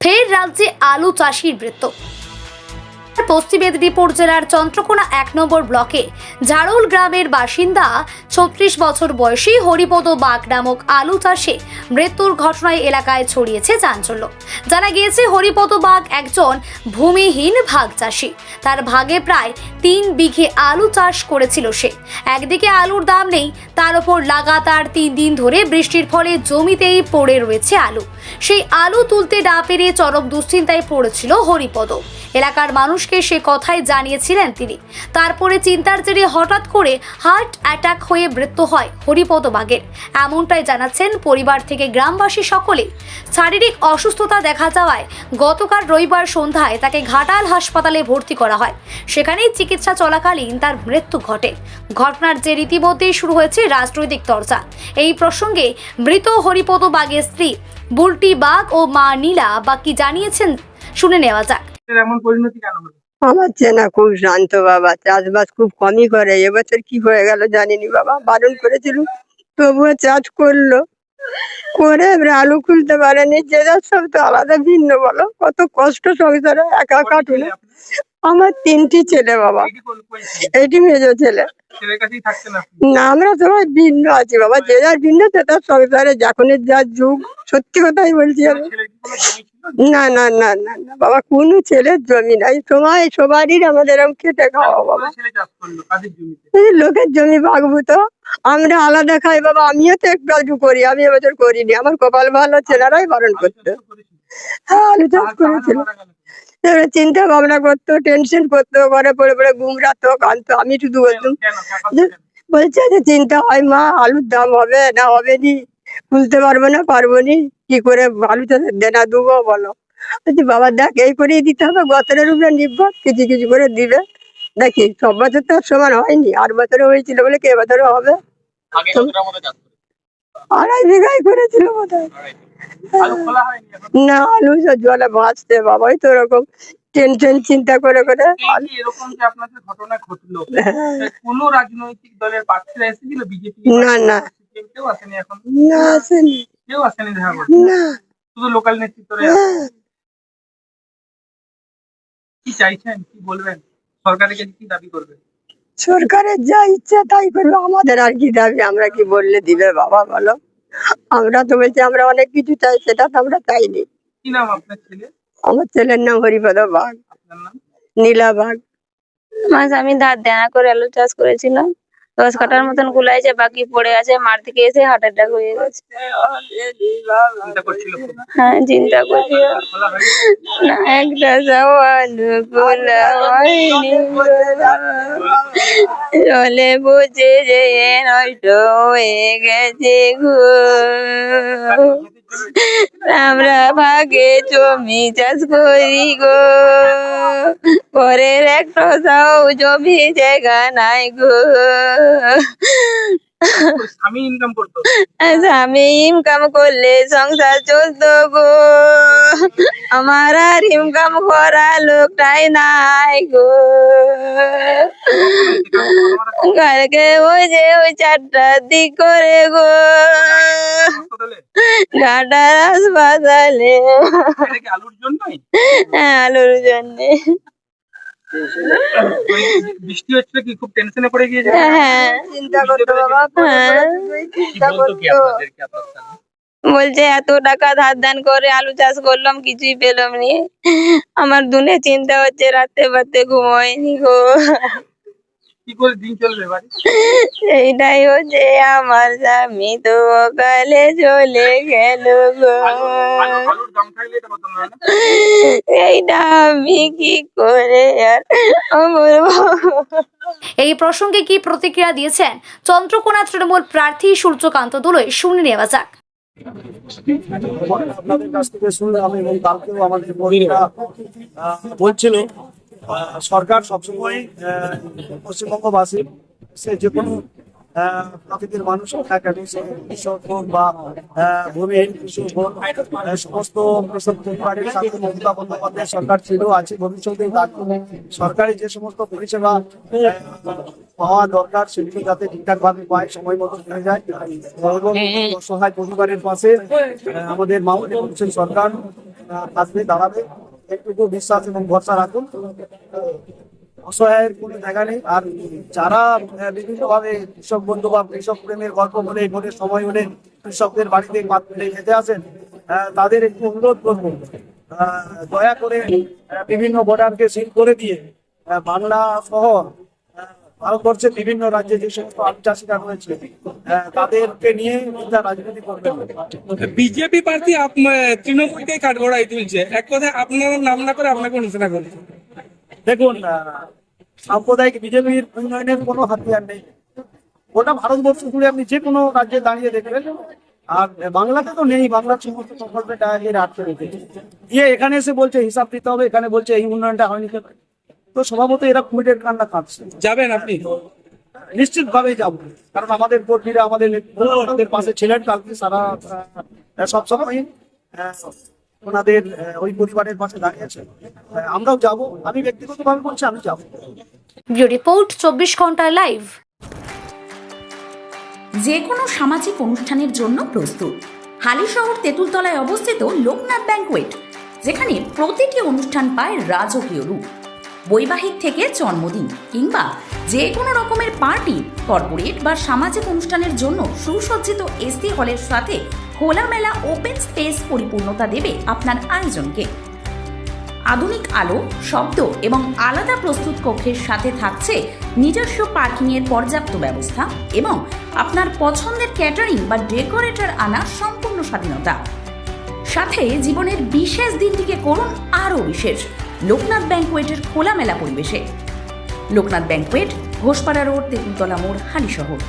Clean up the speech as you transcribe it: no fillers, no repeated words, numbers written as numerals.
ফের রাজ্যে আলু চাষির বৃত্ত। পশ্চিম মেদিনীপুর জেলার চন্দ্রকোনা ১ নম্বর ব্লকে ঝাড়ুল গ্রামের বাসিন্দা ৩৬ বছর বয়সী হরিপদ বাগ নামক আলু চাষে মৃত্যুর ঘটনায় এলাকায় ছড়িয়েছে চাঞ্চল্য। জানা গিয়েছে হরিপদ বাগ একজন ভূমিহীন ভাগ চাষি। তার ভাগে প্রায় ৩ বিঘে আলু চাষ করেছিল সে। একদিকে আলুর দাম নেই, তার উপর লাগাতার ৩ দিন ধরে বৃষ্টির ফলে জমিতেই পড়ে রয়েছে আলু। সেই আলু তুলতে না পেরে চরম দুশ্চিন্তায় পড়েছিল হরিপদ। এলাকার মানুষকে সে কথাই জানিয়েছিলেন তিনি। তারপরে চিন্তার জেরে হঠাৎ করে হার্ট অ্যাটাক হয়ে মৃত্যু হয় হরিপদ বাগের, এমনটাই জানাচ্ছেন পরিবার থেকে গ্রামবাসী সকলে। শারীরিক অসুস্থতা দেখা যাওয়ায় গতকাল রবিবার সন্ধ্যায় তাকে ঘাটাল হাসপাতালে ভর্তি করা হয়। সেখানেই চিকিৎসা চলাকালীন তার মৃত্যু ঘটে। ঘটনার জেরে ইতিমধ্যেই শুরু হয়েছে রাজনৈতিক চর্চা। এই প্রসঙ্গে মৃত হরিপদ বাগের স্ত্রী বুলটি বাগ ও মা নীলা বাগ কি জানিয়েছেন শুনে নেওয়া যাক। এমন পরিণতি কেন হলো? আমার চেনা খুব শান্ত বাবা, চাষবাস খুব কমই করে। এবছর কি হয়ে গেল জানিনি বাবা, বারণ করেছিল তবুও চাষ করলো, করে এবারে আলু খুলতে পারেনি। যে যার সব তো আলাদা ভিন্ন, বলো কত কষ্ট সংসারে, একা কাটুনে। আমার 3টি ছেলে বাবা, এইটি মেজো ছেলে। না, আমরা সবাই ভিন্ন আছি বাবা, যে যার ভিন্ন সে তার সংসারে, যখনের যা যুগ। সত্যি কথাই বলছি আমি। না না না না না বাবা, কোনো ছেলের জমি নাই, সময় সবারই আমাদের খেটে খাওয়া বাবা। লোকের জমি বাগবো তো আমরা আলাদা খাই বাবা। আমিও তো একটু আধটু করি, আমি এবছর করিনি, আমার কপাল ভালো, ছেলেরাই বারণ করতো। হ্যাঁ, আলু চাষ করেছিল। এবারে চিন্তা ভাবনা করতো, টেনশন করতো, ঘরে পড়ে পড়ে গুমরাতো, কাঁদতো। আমি শুধু বলতাম, বলছে যে চিন্তা হয় মা, আলুর দাম হবে না হবে নি, বুঝতে পারবো না পারবো নি, কি করে আলু চাষের দেনা দেবো বলো। বলছি বাবা দেখ, এই করেই দিতে হবে, বছরের উপরে নির্ভর, কিছু কিছু করে দিবে। দেখি সব বছর তো আর সমান হয়নি, 8 বছরে হয়েছিল বলে কে বছরে হবে। 2.5 বিঘাই করেছিল বোধ হয়। না, আলু জলে ভাসছে বাবা, ওই তো ওরকম টেনশন চিন্তা করে করে। এরকম যে আপনাদের ঘটনা ঘটলো, কোন রাজনৈতিক দলের প্রার্থীরা এসেছিল? বিজেপি? না না কেউ আসেনি এখন? না, আসেনি, কেউ আসেনি দেখা করতে? না। শুধু লোকাল নেতৃত্বরা। কি চাইছেন, কি বলবেন? সরকারের কাছে কি দাবি করবেন? সরকারের যা ইচ্ছা তাই করবে, আমাদের আর কি দাবি, আমরা কি বললে দিবে বাবা বলো। আমরা তো বলছি আমরা অনেক কিছু চাই, সেটা তো আমরা চাইনি। কি নাম আপনার ছেলে? আমার ছেলের নাম হরিপদ বাগ। আপনার নাম? নীলা বাগ। আমার স্বামী ধার দেনা করে আলু চাষ করেছিলাম, 10 কাঠার মতন কুলাইছে, বাকি পড়ে আছে। মাঠ থেকে এসে হার্ট অ্যাটাক হয়ে গেছে। চিন্তা করছিল খুব? হ্যাঁ, চিন্তা করছি। না, একটা যাও আলু গোলা হয়নি, জলে বুঝে যে নষ্ট হয়ে গেছে গো। আমরা ভাগে জমি চাষ করি গো, পরের একটা যাও জমি জায়গা নাই গো। স্বামী ইনকাম করতো? স্বামী ইনকাম করলে সংসার চলতো গো, আমার আর ইনকাম করা লোকটাই নাই গো। ঘরকে ওই যে ওই 4টার দিক করে গো, ঘাটার হাসপাতালে। আলুর জন্যই? হ্যাঁ, আলুর জন্য। বৃষ্টি হচ্ছিল কি খুব টেনশনে পড়ে গিয়েছে? হ্যাঁ, চিন্তা করতো বাবা, চিন্তা করতো। বলছে এত টাকা ধার দান করে আলু চাষ করলাম, কিছুই পেলাম নি। আমার দুনে চিন্তা হচ্ছে, রাতে বাতে ঘুমোয়নি গো। কি করে দিন চলবে বাড়ি? এইটাই হচ্ছে আমার স্বামী তো কালে চলে গেল গো। আলুর দাম থাকলে এটা হতো না? এইটা আমি কি করে আর বলবো। এই প্রসঙ্গে কি প্রতিক্রিয়া দিয়েছেন চন্দ্রকোনা তৃণমূল প্রার্থী সূর্যকান্ত দোলই শুনে নেওয়া যাক। আপনাদের কাছ থেকে শুনলাম এবং কালকেও আমাদের মহিলা বলছিল সরকার সবসময় পশ্চিমবঙ্গবাসী সে যে কোনো প্রকৃতির মানুষ হোক না কেন, সে কৃষক হোক বা ভূমিহীন কৃষক হোক, সমস্ত কৃষক পরিবারের সাথে মমতা বন্দ্যোপাধ্যায় সরকার ছিল, আছে, ভবিষ্যতে সরকারি যে সমস্ত পরিষেবা পাওয়া দরকার সেগুলো যাতে ঠিকঠাক ভাবে পায়, সময় মতো হয়ে যায় এবং অসহায় পরিবারের পাশে আমাদের মামুনি বলছেন সরকার আসবে, দাঁড়াবে, একটু বিশ্বাস এবং ভরসা রাখুন। অসহায়ের কোনো জায়গা নেই। আর যারা বিভিন্ন ভাবে কৃষক বন্ধু বা কৃষক প্রেমের গল্প বলে ভোটের সময় হলে কৃষকদের বাড়িতে খেতে আসেন, তাদের একটু অনুরোধ করবো, দয়া করে বিভিন্ন বর্ডারকে সিল করে দিয়ে বাংলা সহ ভারতবর্ষের বিভিন্ন রাজ্যে যে সমস্ত আলু চাষিরা রয়েছে তাদেরকে নিয়ে রাজনীতি করবেন। বিজেপি প্রার্থী তৃণমূলকে কাঠগড়াই তুলছে, এক কথায় আপনার নাম না করে আপনাকে অনুসরণ করছে। দেখুন, সাম্প্রদায়িক বিজেপির উন্নয়নের কোনো হাতিয়ার নেই। গোটা ভারতবর্ষ জুড়ে আপনি যে কোনো রাজ্যে দাঁড়িয়ে দেখবেন, আর বাংলাতে তো নেই, বাংলার সমস্ত প্রকল্পের টাকা এর আটকে রেখেছে দিয়ে এখানে এসে বলছে হিসাব দিতে হবে, এখানে বলছে এই উন্নয়নটা হয়নি। তো স্বভাবত এরা কুমিটের কান্না কাঁদছে। যাবেন আপনি? নিশ্চিত ভাবে যাবো, কারণ আমাদের কর্মীরা আমাদের পাশে ছিলেন কালকে সারা সবসময় ওনাদের ওই পরিবারের পাশে দাঁড়িয়েছে। আমরাও যাব, আমি ব্যক্তিগতভাবে বলছি আমি যাবো। ব্যুরো রিপোর্ট 24 ঘন্টা লাইভ। যে কোনো সামাজিক অনুষ্ঠানের জন্য প্রস্তুত হালিশহর তেঁতুলতলায় অবস্থিত লোকনাথ ব্যাংকোয়েট, যেখানে প্রতিটি অনুষ্ঠান পায় রাজকীয় রূপ। বৈবাহিক থেকে জন্মদিন কিংবা যে কোনো রকমের পার্টি, কর্পোরেট বা সামাজিক অনুষ্ঠানের জন্য সুসজ্জিত এসি হলের সাথে খোলামেলা ওপেন স্পেস পরিপূর্ণতা দেবে আপনার আয়োজনকে। আধুনিক আলো, শব্দ এবং আলাদা প্রস্তুত কক্ষের সাথে থাকছে নিজস্ব পার্কিংয়ের পর্যাপ্ত ব্যবস্থা এবং আপনার পছন্দের ক্যাটারিং বা ডেকোরেটর আনা সম্পূর্ণ স্বাধীনতা। সাথে জীবনের বিশেষ দিনটিকে করুন আরও বিশেষ লোকনাথ ব্যাংকোয়েটের খোলামেলা পরিবেশে। লোকনাথ ব্যাংকোয়েট, ঘোষপাড়া রোড, তেঁতুলতলা মোড়, হালিশহর।